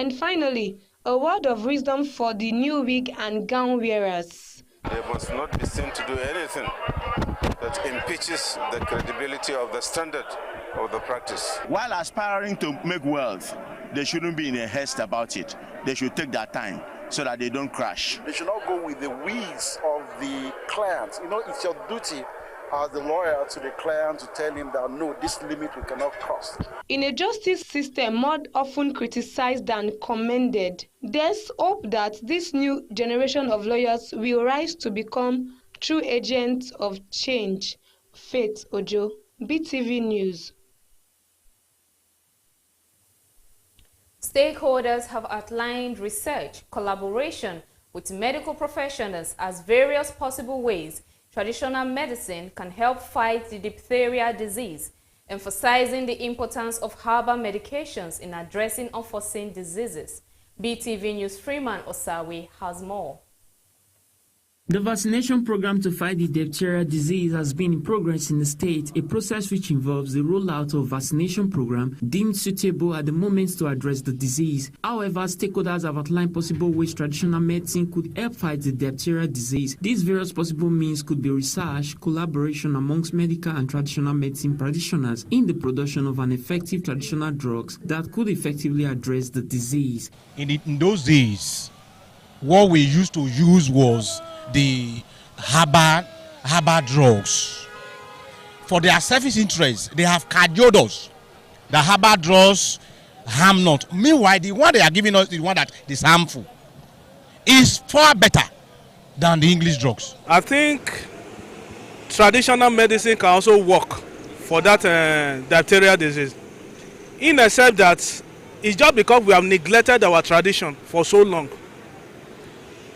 And finally, a word of wisdom for the new wig and gown wearers. They must not be seen to do anything that impeaches the credibility of the standard of the practice. While aspiring to make wealth, they shouldn't be in a haste about it. They should take their time so that they don't crash. They should not go with the whims of the client. You know, it's your duty as the lawyer to the client to tell him that no, this limit we cannot cross. In a justice system more often criticized than commended, there's hope that this new generation of lawyers will rise to become true agents of change. Faith Ojo, BeeTv News. Stakeholders have outlined research, collaboration with medical professionals as various possible ways traditional medicine can help fight the diphtheria disease, emphasizing the importance of herbal medications in addressing unforeseen diseases. BeeTv News Freeman Osawe has more. The vaccination program to fight the diphtheria disease has been in progress in the state, a process which involves the rollout of vaccination program deemed suitable at the moment to address the disease. However, stakeholders have outlined possible ways traditional medicine could help fight the diphtheria disease. These various possible means could be research, collaboration amongst medical and traditional medicine practitioners in the production of an effective traditional drugs that could effectively address the disease. In those days, what we used to use was the herbal drugs. For their selfish interest, they have cajoled us. The herbal drugs harm not. Meanwhile, the one they are giving us, the one that is harmful, is far better than the English drugs. I think traditional medicine can also work for that diphtheria disease. In except that it's just because we have neglected our tradition for so long.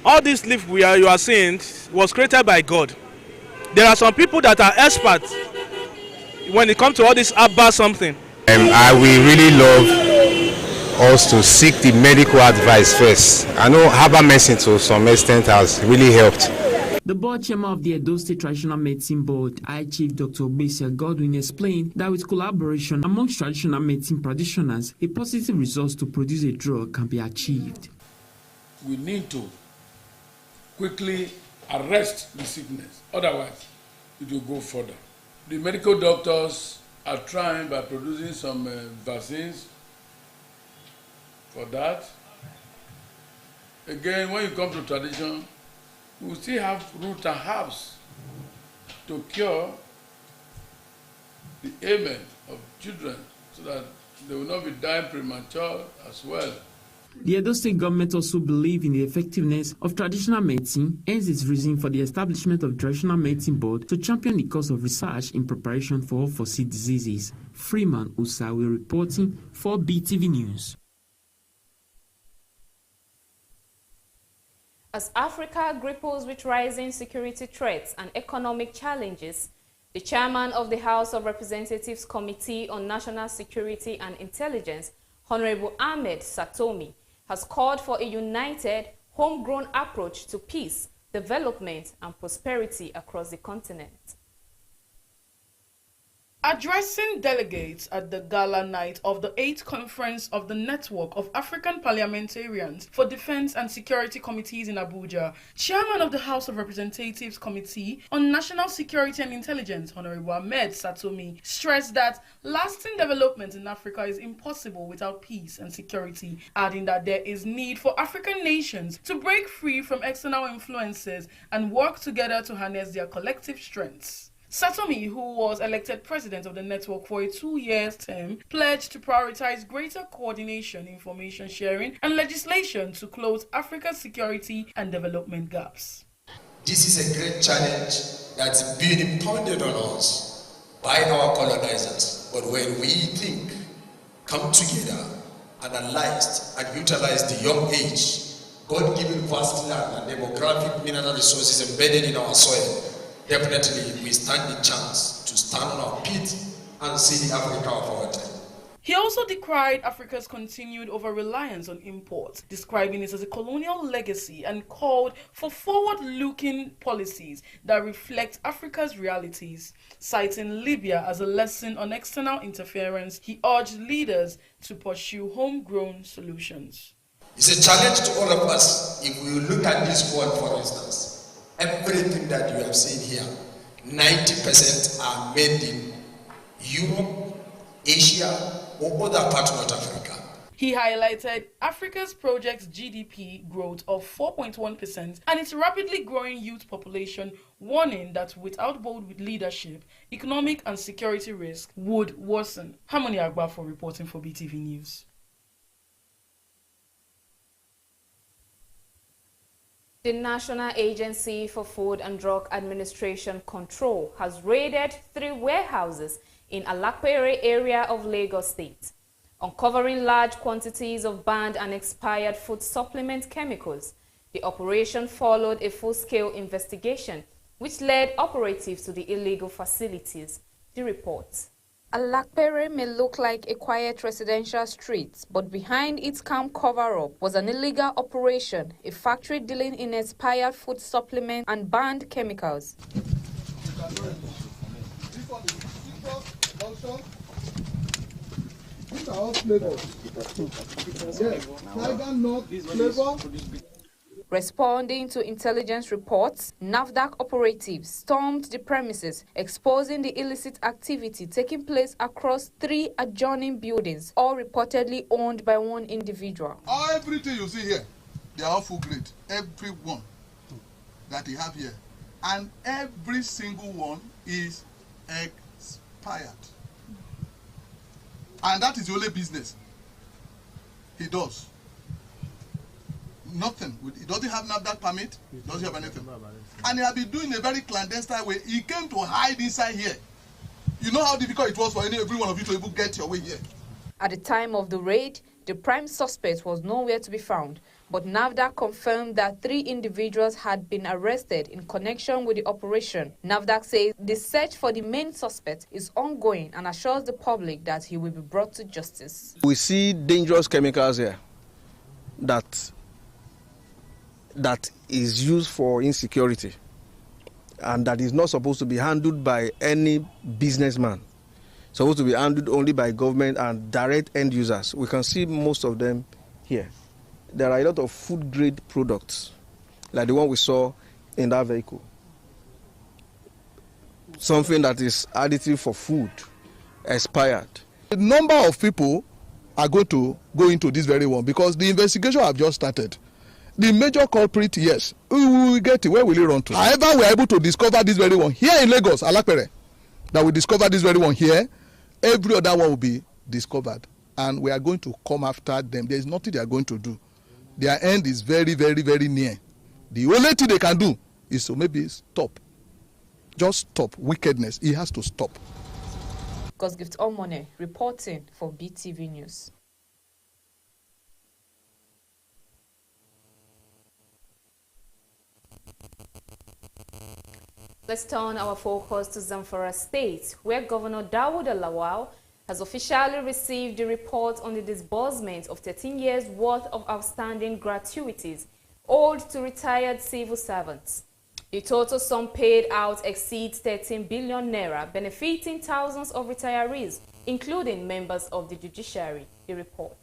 All this leaf you are seeing was created by God. There are some people that are experts when it comes to all this herbal something. I will really love us to seek the medical advice first. I know herbal medicine to some extent has really helped. The board chairman of the Edo State Traditional Medicine Board, High Chief Dr. Obesia Godwin, explained that with collaboration amongst traditional medicine practitioners, a positive result to produce a drug can be achieved. We need to quickly arrest the sickness, otherwise it will go further. The medical doctors are trying by producing some vaccines for that. Again, when you come to tradition, we still have root and herbs to cure the ailment of children so that they will not be dying premature as well. The Edo State government also believes in the effectiveness of traditional medicine, hence its reason for the establishment of the Traditional Medicine Board to champion the cause of research in preparation for unforeseen diseases. Freeman Usawe reporting for BeeTv News. As Africa grapples with rising security threats and economic challenges, the chairman of the House of Representatives Committee on National Security and Intelligence, Honorable Ahmed Satomi, has called for a united, homegrown approach to peace, development, and prosperity across the continent. Addressing delegates at the gala night of the 8th conference of the Network of African Parliamentarians for Defense and Security Committees in Abuja, Chairman of the House of Representatives Committee on National Security and Intelligence, Honorable Ahmed Satomi, stressed that lasting development in Africa is impossible without peace and security, adding that there is need for African nations to break free from external influences and work together to harness their collective strengths. Satomi, who was elected president of the network for a 2-year term, pledged to prioritize greater coordination, information sharing, and legislation to close Africa's security and development gaps. This is a great challenge that's been impounded on us by our colonizers. But when we think, come together, analyze and utilize the young age, God-given vast land and demographic mineral resources embedded in our soil, definitely we stand the chance to stand on our feet and see the Africa of our time. He also decried Africa's continued over-reliance on imports, describing it as a colonial legacy, and called for forward-looking policies that reflect Africa's realities. Citing Libya as a lesson on external interference, he urged leaders to pursue homegrown solutions. It's a challenge to all of us. If we look at this world, for instance, everything that you have seen here, 90% are made in Europe, Asia, or other parts of North Africa. He highlighted Africa's projected GDP growth of 4.1% and its rapidly growing youth population, warning that without bold leadership, economic and security risks would worsen. Harmony Agba for reporting for BeeTv News. The National Agency for Food and Drug Administration Control has raided 3 warehouses in Alakpere area of Lagos State, uncovering large quantities of banned and expired food supplement chemicals. The operation followed a full-scale investigation, which led operatives to the illegal facilities. The report. Alakpere may look like a quiet residential street, but behind its calm cover-up was an illegal operation, a factory dealing in expired food supplements and banned chemicals. Responding to intelligence reports, NAFDAC operatives stormed the premises, exposing the illicit activity taking place across 3 adjoining buildings, all reportedly owned by one individual. Everything you see here, they are all full grade. Every one that you have here. And every single one is expired. And that is the only business he does. Nothing. He doesn't have NAFDAC permit. He doesn't have anything. And he has been doing a very clandestine way. He came to hide inside here. You know how difficult it was for every one of you to even get your way here. At the time of the raid, the prime suspect was nowhere to be found, but NAFDAC confirmed that 3 individuals had been arrested in connection with the operation. NAFDAC says the search for the main suspect is ongoing and assures the public that he will be brought to justice. We see dangerous chemicals here that is used for insecurity and that is not supposed to be handled by any businessman. It's supposed to be handled only by government and direct end users. We can see most of them here. There are a lot of food grade products like the one we saw in that vehicle. Something that is additive for food, expired. The number of people are going to go into this very one because the investigation have just started. The major culprit, yes, we will get it. Where will it run to? However, we are able to discover this very one here in Lagos, Alakpere, that we discover this very one here. Every other one will be discovered, and we are going to come after them. There is nothing they are going to do. Their end is very, very, very near. The only thing they can do is to maybe stop. Just stop wickedness. It has to stop. Gosgift Omone reporting for BeeTv News. Let's turn our focus to Zamfara State, where Governor Dawood Lawal has officially received the report on the disbursement of 13 years' worth of outstanding gratuities owed to retired civil servants. The total sum paid out exceeds 13 billion naira, benefiting thousands of retirees, including members of the judiciary. The report.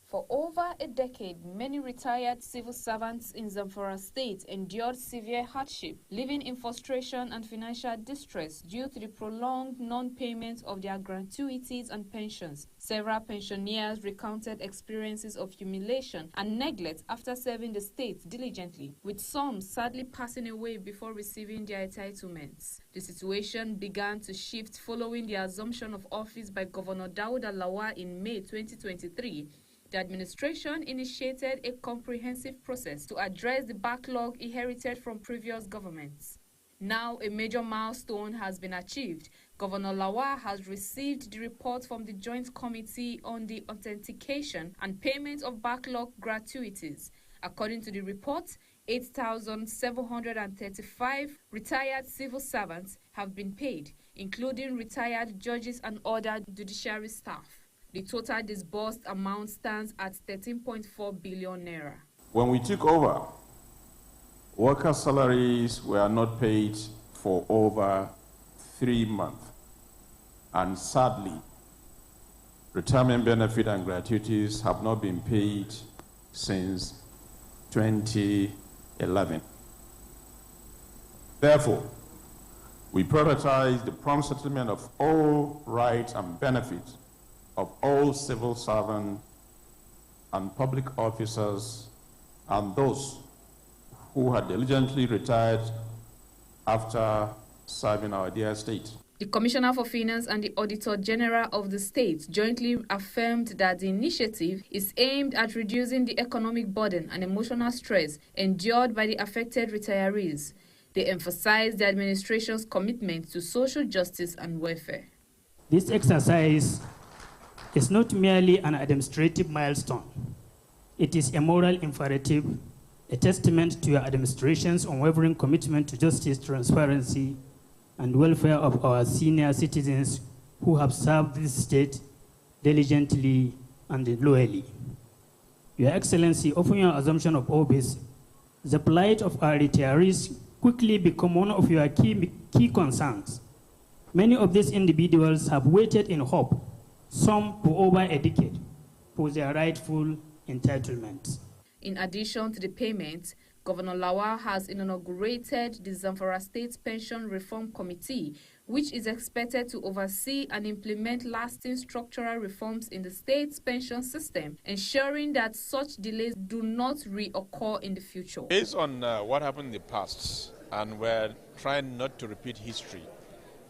For over a decade, many retired civil servants in Zamfara State endured severe hardship, living in frustration and financial distress due to the prolonged non-payment of their gratuities and pensions. Several pensioners recounted experiences of humiliation and neglect after serving the state diligently, with some sadly passing away before receiving their entitlements. The situation began to shift following the assumption of office by Governor Dawood Lawal in May 2023. The administration initiated a comprehensive process to address the backlog inherited from previous governments. Now, a major milestone has been achieved. Governor Lawal has received the report from the Joint Committee on the Authentication and Payment of Backlog Gratuities. According to the report, 8,735 retired civil servants have been paid, including retired judges and other judiciary staff. The total disbursed amount stands at 13.4 billion naira. When we took over, workers' salaries were not paid for over 3 months. And sadly, retirement benefit and gratuities have not been paid since 2011. Therefore, we prioritize the prompt settlement of all rights and benefits of all civil servants and public officers and those who had diligently retired after serving our dear state. The Commissioner for Finance and the Auditor General of the state jointly affirmed that the initiative is aimed at reducing the economic burden and emotional stress endured by the affected retirees. They emphasized the administration's commitment to social justice and welfare. This exercise is not merely an administrative milestone. It is a moral imperative, a testament to your administration's unwavering commitment to justice, transparency, and welfare of our senior citizens who have served this state diligently and loyally. Your Excellency, upon your assumption of office, the plight of our retirees quickly become one of your key concerns. Many of these individuals have waited in hope, some for over a decade, for their rightful entitlements. In addition to the payments, Governor Lawal has inaugurated the Zamfara State Pension Reform Committee, which is expected to oversee and implement lasting structural reforms in the state's pension system, ensuring that such delays do not reoccur in the future. Based on what happened in the past, and we're trying not to repeat history,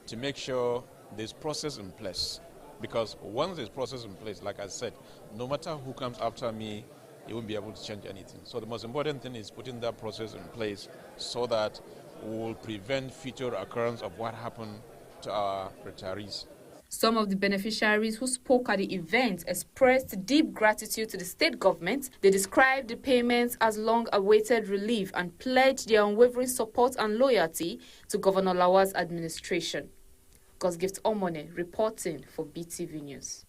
to make sure there's process in place. Because once there's process in place, like I said, no matter who comes after me, he won't be able to change anything. So the most important thing is putting that process in place so that we will prevent future occurrence of what happened to our retirees. Some of the beneficiaries who spoke at the event expressed deep gratitude to the state government. They described the payments as long-awaited relief and pledged their unwavering support and loyalty to Governor Lawal's administration. Gosgift Omone reporting for BeeTv News.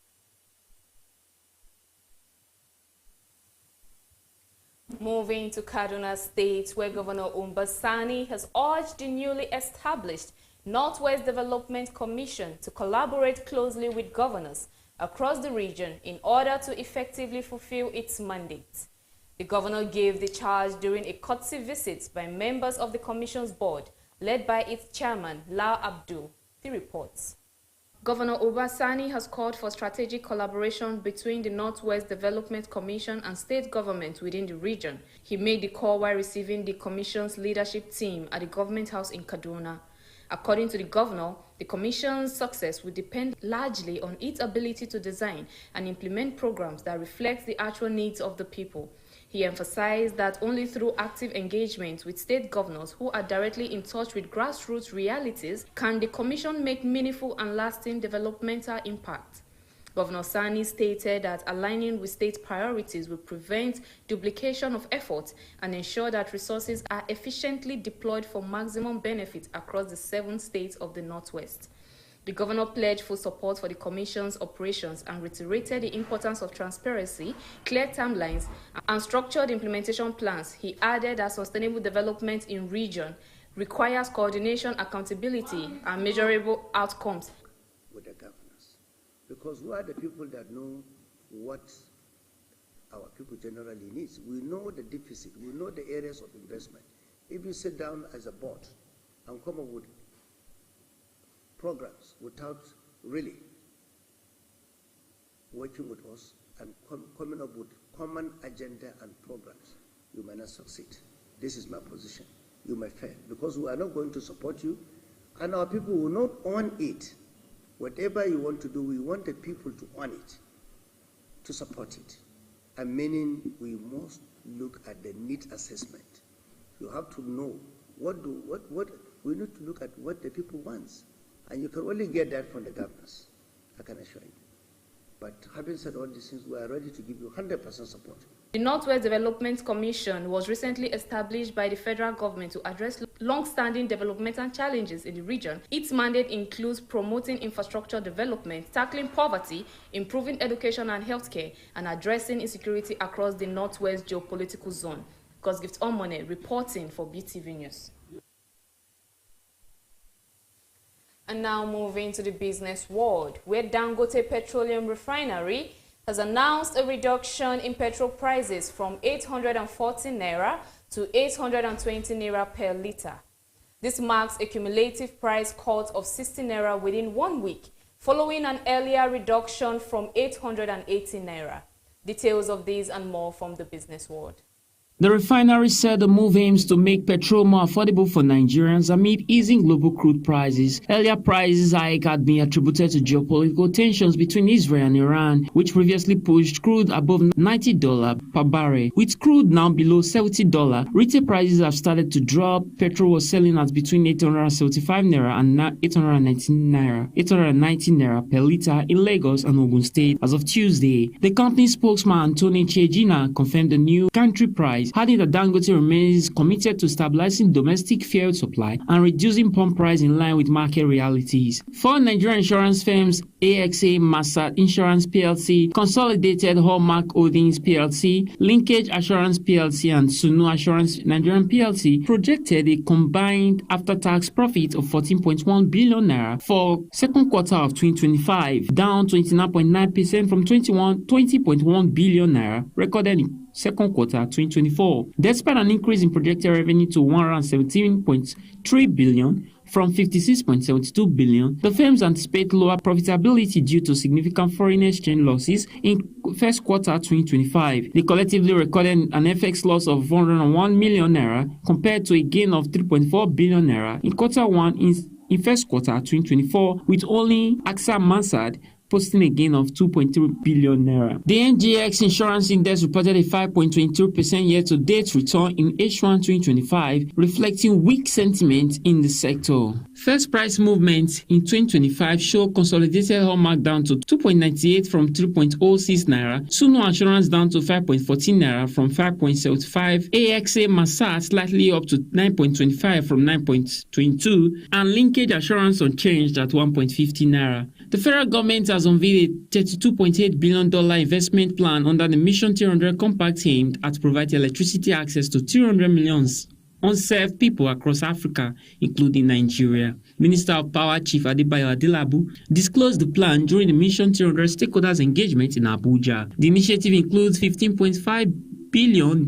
Moving to Kaduna State, where Governor Umbasani has urged the newly established Northwest Development Commission to collaborate closely with governors across the region in order to effectively fulfill its mandate. The governor gave the charge during a courtesy visit by members of the commission's board, led by its chairman, La Abdul. The reports. Governor Umbasani has called for strategic collaboration between the Northwest Development Commission and state government within the region. He made the call while receiving the commission's leadership team at the government house in Kaduna. According to the governor, the commission's success will depend largely on its ability to design and implement programs that reflect the actual needs of the people. He emphasized that only through active engagement with state governors who are directly in touch with grassroots realities can the commission make meaningful and lasting developmental impact. Governor Sani stated that aligning with state priorities will prevent duplication of efforts and ensure that resources are efficiently deployed for maximum benefit across the 7 states of the Northwest. The governor pledged full support for the commission's operations and reiterated the importance of transparency, clear timelines, and structured implementation plans. He added that sustainable development in region requires coordination, accountability, and measurable outcomes. With the governors, because we are the people that know what our people generally need. We know the deficit, we know the areas of investment. If you sit down as a board and come up with programs without really working with us and coming up with common agenda and programs, you may not succeed. This is my position. You may fail because we are not going to support you and our people will not own it. Whatever you want to do, we want the people to own it, to support it. And meaning we must look at the need assessment. You have to know what we need to look at what the people want. And you can only get that from the governors, I can assure you. But having said all these things, we are ready to give you 100% support. The Northwest Development Commission was recently established by the federal government to address long-standing developmental challenges in the region. Its mandate includes promoting infrastructure development, tackling poverty, improving education and healthcare, and addressing insecurity across the Northwest geopolitical zone. Gift Omone reporting for BeeTv News. And now moving to the business world, where Dangote Petroleum Refinery has announced a reduction in petrol prices from 840 naira to 820 naira per litre. This marks a cumulative price cut of 60 naira within 1 week, following an earlier reduction from 880 naira. Details of these and more from the business world. The refinery said the move aims to make petrol more affordable for Nigerians amid easing global crude prices. Earlier prices hike had been attributed to geopolitical tensions between Israel and Iran, which previously pushed crude above $90 per barrel. With crude now below $70, retail prices have started to drop. Petrol was selling at between 875 naira and 890 naira per litre in Lagos and Ogun State as of Tuesday. The company spokesman Anthony Chejina confirmed the new country price, adding that Dangote remains committed to stabilizing domestic fuel supply and reducing pump price in line with market realities. Four Nigerian insurance firms, AXA Massat Insurance PLC, Consolidated Hallmark Holdings PLC, Linkage Assurance PLC, and Sunu Assurance Nigerian PLC, projected a combined after-tax profit of 14.1 billion naira for second quarter of 2025, down 29.9% from 20.1 billion naira recorded in second quarter 2024. Despite an increase in projected revenue to 117.3 billion from 56.72 billion, the firms anticipate lower profitability due to significant foreign exchange losses in first quarter 2025. They collectively recorded an FX loss of 101 million naira compared to a gain of 3.4 billion naira in quarter one in first quarter 2024, with only AXA Mansard posting a gain of 2.3 billion naira. The NGX Insurance Index reported a 5.22% year-to-date return in H1 2025, reflecting weak sentiment in the sector. First price movements in 2025 show Consolidated Hallmark down to 2.98 from 3.06 naira, Sunu Assurance down to 5.14 naira from 5.75, AXA Massat slightly up to 9.25 from 9.22, and Linkage Assurance unchanged at 1.50 naira. The federal government has unveiled a $32.8 billion investment plan under the Mission 300 Compact aimed at providing electricity access to 300 million unserved people across Africa, including Nigeria. Minister of Power Chief Adebayo Adelabu disclosed the plan during the Mission 300 stakeholders engagement in Abuja. The initiative includes $15.5 billion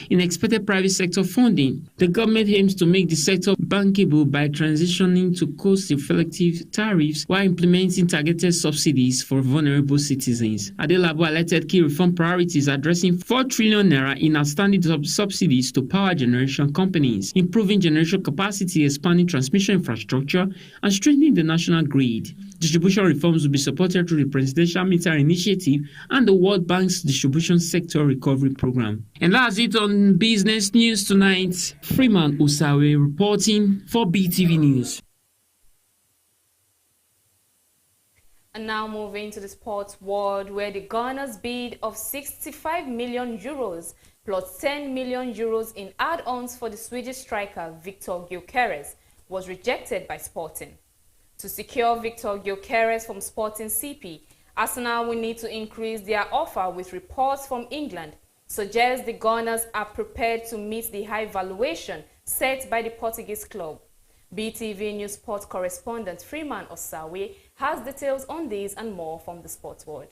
in expected private sector funding. The government aims to make the sector bankable by transitioning to cost-effective tariffs while implementing targeted subsidies for vulnerable citizens. Adelabu highlighted key reform priorities addressing 4 trillion naira in outstanding subsidies to power generation companies, improving generation capacity, expanding transmission infrastructure, and strengthening the national grid. Distribution reforms will be supported through the Presidential Meter Initiative and the World Bank's Distribution Sector Recovery Program. And that's it on Business News tonight. Freeman Usawe reporting for BeeTv News. And now moving to the sports world, where the Ghana's bid of 65 million euros plus 10 million euros in add-ons for the Swedish striker Victor Gyökeres was rejected by Sporting. To secure Victor Gyökeres from Sporting CP, Arsenal will need to increase their offer, with reports from England suggest the Gunners are prepared to meet the high valuation set by the Portuguese club. BeeTv News Sport correspondent Freeman Osawe has details on these and more from the sports world.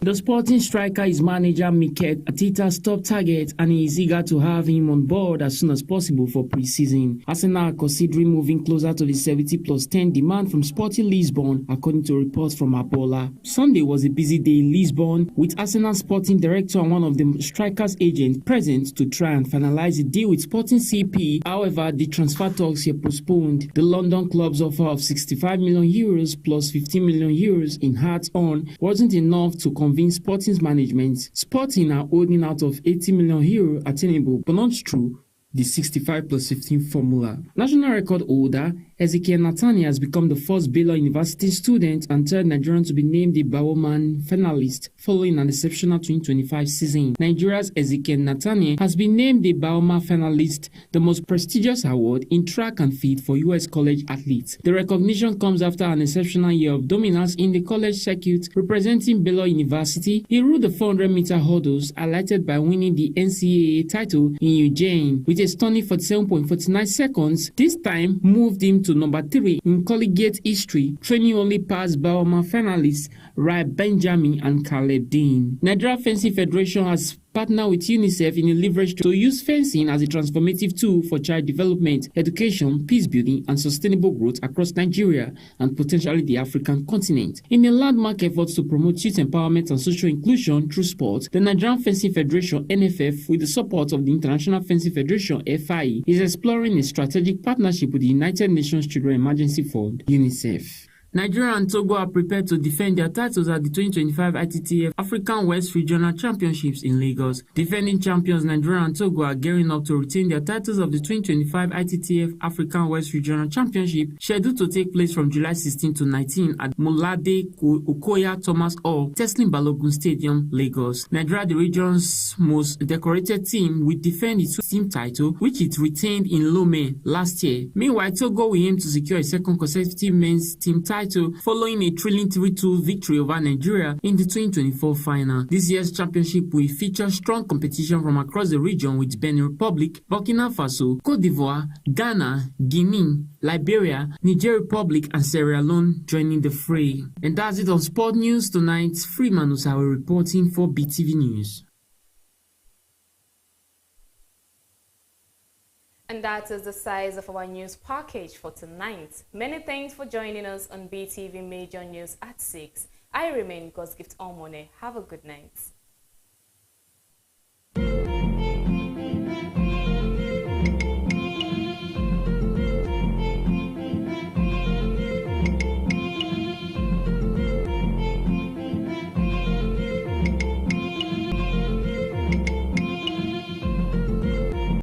The Sporting striker is manager Mikel Arteta's top target, and he is eager to have him on board as soon as possible for pre-season. Arsenal are considering moving closer to the 70 plus 10 demand from Sporting Lisbon, according to reports from Abola. Sunday was a busy day in Lisbon, with Arsenal sporting director and one of the striker's agents present to try and finalize a deal with Sporting CP. However, the transfer talks were postponed. The London club's offer of 65 million euros plus 15 million euros in hats-on wasn't enough to convince Sporting's management. Sporting are holding out of 80 million euro attainable, but not through the 65 plus 15 formula. National record holder Ezekiel Natani has become the first Baylor University student and third Nigerian to be named the Bowman finalist following an exceptional 2025 season. Nigeria's Ezekiel Natani has been named the Bowman finalist, the most prestigious award in track and field for U.S. college athletes. The recognition comes after an exceptional year of dominance in the college circuit representing Baylor University. He ruled the 400-meter hurdles, highlighted by winning the NCAA title in Eugene with a stunning 47.49 seconds. This time moved him to number 3 in collegiate history, training only past Bowman finalists Rai Benjamin and Caleb Dean. Nigeria Fencing Federation has partnered with UNICEF in a leverage to use fencing as a transformative tool for child development, education, peace building, and sustainable growth across Nigeria and potentially the African continent. In a landmark effort to promote youth empowerment and social inclusion through sport, the Nigerian Fencing Federation (NFF), with the support of the International Fencing Federation (FIE), is exploring a strategic partnership with the United Nations Children Emergency Fund (UNICEF). Nigeria and Togo are prepared to defend their titles at the 2025 ITTF African West Regional Championships in Lagos. Defending champions Nigeria and Togo are gearing up to retain their titles of the 2025 ITTF African West Regional Championship, scheduled to take place from July 16 to 19 at Molade Okoya Thomas Hall, Teslim Balogun Stadium, Lagos. Nigeria, the region's most decorated team, will defend its team title, which it retained in Lomé last year. Meanwhile, Togo will aim to secure a second consecutive men's team title following a thrilling 3-2 victory over Nigeria in the 2024 final. This year's championship will feature strong competition from across the region, with Benin Republic, Burkina Faso, Cote d'Ivoire, Ghana, Guinea, Liberia, Niger Republic, and Sierra Leone joining the fray. And that's it on Sport News tonight. Freeman Usawe reporting for BeeTv News. And that is the size of our news package for tonight. Many thanks for joining us on BeeTv Major News at 6. I remain God's Gift Omone. Have a good night.